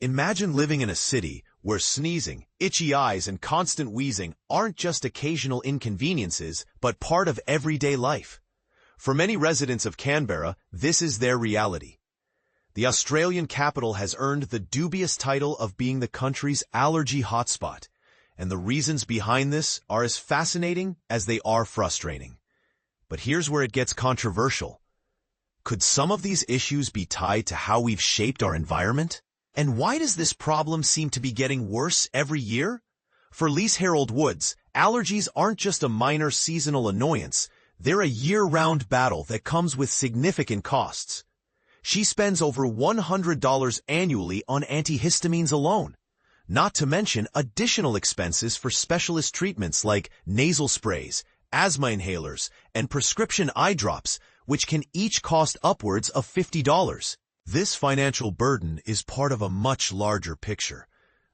Imagine living in a city where sneezing, itchy eyes, and constant wheezing aren't just occasional inconveniences, but part of everyday life. For many residents of Canberra, this is their reality. The Australian capital has earned the dubious title of being the country's allergy hotspot, and the reasons behind this are as fascinating as they are frustrating. But here's where it gets controversial. Could some of these issues be tied to how we've shaped our environment? And why does this problem seem to be getting worse every year? For Lise Harold Woods, allergies aren't just a minor seasonal annoyance, they're a year-round battle that comes with significant costs. She spends over $100 annually on antihistamines alone, not to mention additional expenses for specialist treatments like nasal sprays, asthma inhalers, and prescription eye drops, which can each cost upwards of $50. This financial burden is part of a much larger picture.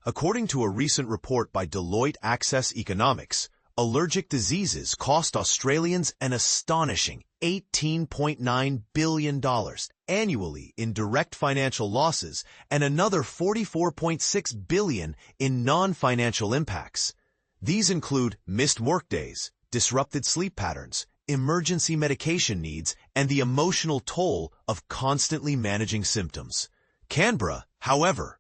According to a recent report by Deloitte Access Economics, allergic diseases cost Australians an astonishing $18.9 billion annually in direct financial losses and another $44.6 billion in non-financial impacts. These include missed workdays, disrupted sleep patterns, emergency medication needs, and the emotional toll of constantly managing symptoms. Canberra, however,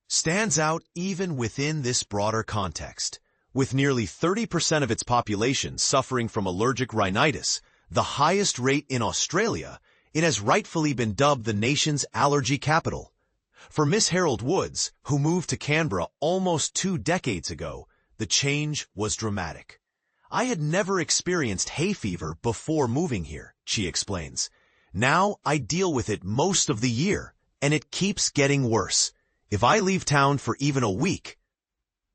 stands out even within this broader context. With nearly 30% of its population suffering from allergic rhinitis, the highest rate in Australia, it has rightfully been dubbed the nation's allergy capital. For Miss Harold Woods, who moved to Canberra almost 2 decades ago, the change was dramatic. I had never experienced hay fever before moving here, she explains. Now I deal with it most of the year, and it keeps getting worse. If I leave town for even a week,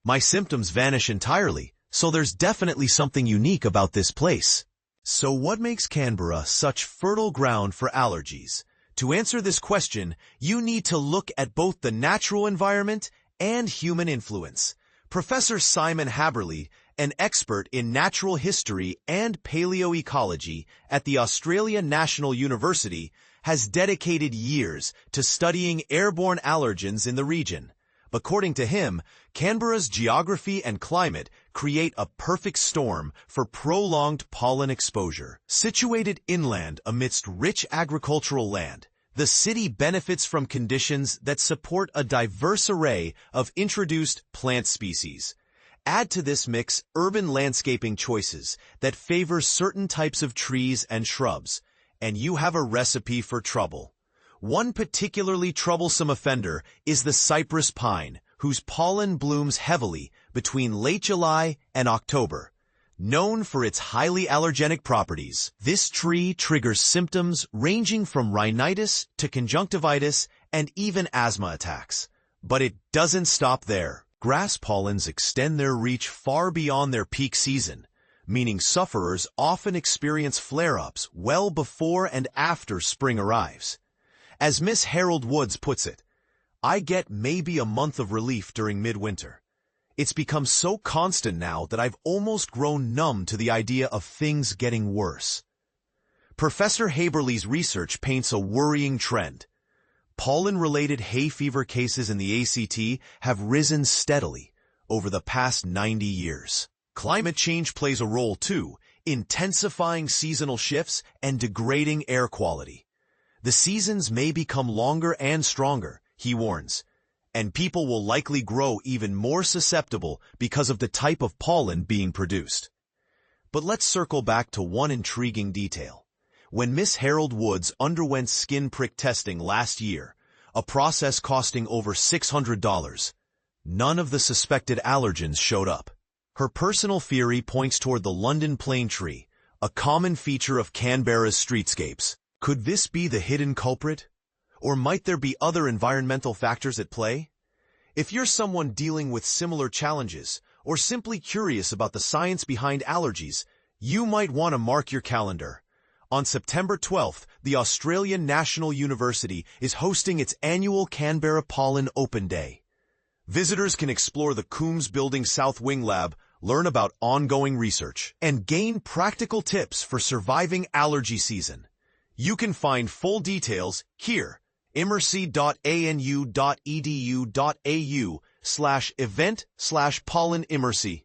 my symptoms vanish entirely, so there's definitely something unique about this place. So what makes Canberra such fertile ground for allergies? To answer this question, you need to look at both the natural environment and human influence. Professor Simon Haberle, an expert in natural history and paleoecology at the Australian National University, has dedicated years to studying airborne allergens in the region. According to him, Canberra's geography and climate create a perfect storm for prolonged pollen exposure. Situated inland amidst rich agricultural land, the city benefits from conditions that support a diverse array of introduced plant species. Add to this mix urban landscaping choices that favor certain types of trees and shrubs, and you have a recipe for trouble. One particularly troublesome offender is the cypress pine, whose pollen blooms heavily between late July and October. Known for its highly allergenic properties, this tree triggers symptoms ranging from rhinitis to conjunctivitis and even asthma attacks. But it doesn't stop there. Grass pollens extend their reach far beyond their peak season, meaning sufferers often experience flare-ups well before and after spring arrives. As Miss Harold Woods puts it, I get maybe a month of relief during midwinter. It's become so constant now that I've almost grown numb to the idea of things getting worse. Professor Haberle's research paints a worrying trend. Pollen-related hay fever cases in the ACT have risen steadily over the past 90 years. Climate change plays a role too, intensifying seasonal shifts and degrading air quality. The seasons may become longer and stronger, he warns, and people will likely grow even more susceptible because of the type of pollen being produced. But let's circle back to one intriguing detail. When Miss Harold Woods underwent skin prick testing last year, a process costing over $600, none of the suspected allergens showed up. Her personal theory points toward the London plane tree, a common feature of Canberra's streetscapes. Could this be the hidden culprit? Or might there be other environmental factors at play? If you're someone dealing with similar challenges, or simply curious about the science behind allergies, you might want to mark your calendar. On September 12th, the Australian National University is hosting its annual Canberra Pollen Open Day. Visitors can explore the Coombs Building South Wing Lab, learn about ongoing research, and gain practical tips for surviving allergy season. You can find full details here immersi.anu.edu.au/event/pollen immersi.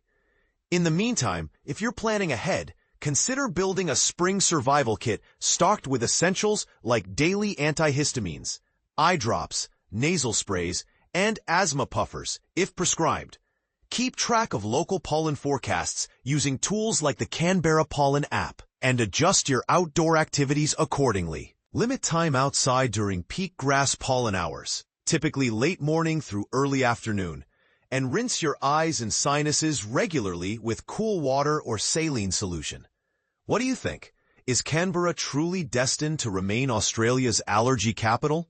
In the meantime, if you're planning ahead, consider building a spring survival kit stocked with essentials like daily antihistamines, eye drops, nasal sprays, and asthma puffers, if prescribed. Keep track of local pollen forecasts using tools like the Canberra Pollen app, and adjust your outdoor activities accordingly. Limit time outside during peak grass pollen hours, typically late morning through early afternoon, and rinse your eyes and sinuses regularly with cool water or saline solution. What do you think? Is Canberra truly destined to remain Australia's allergy capital?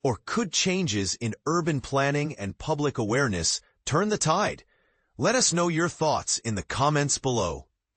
Or could changes in urban planning and public awareness turn the tide? Let us know your thoughts in the comments below.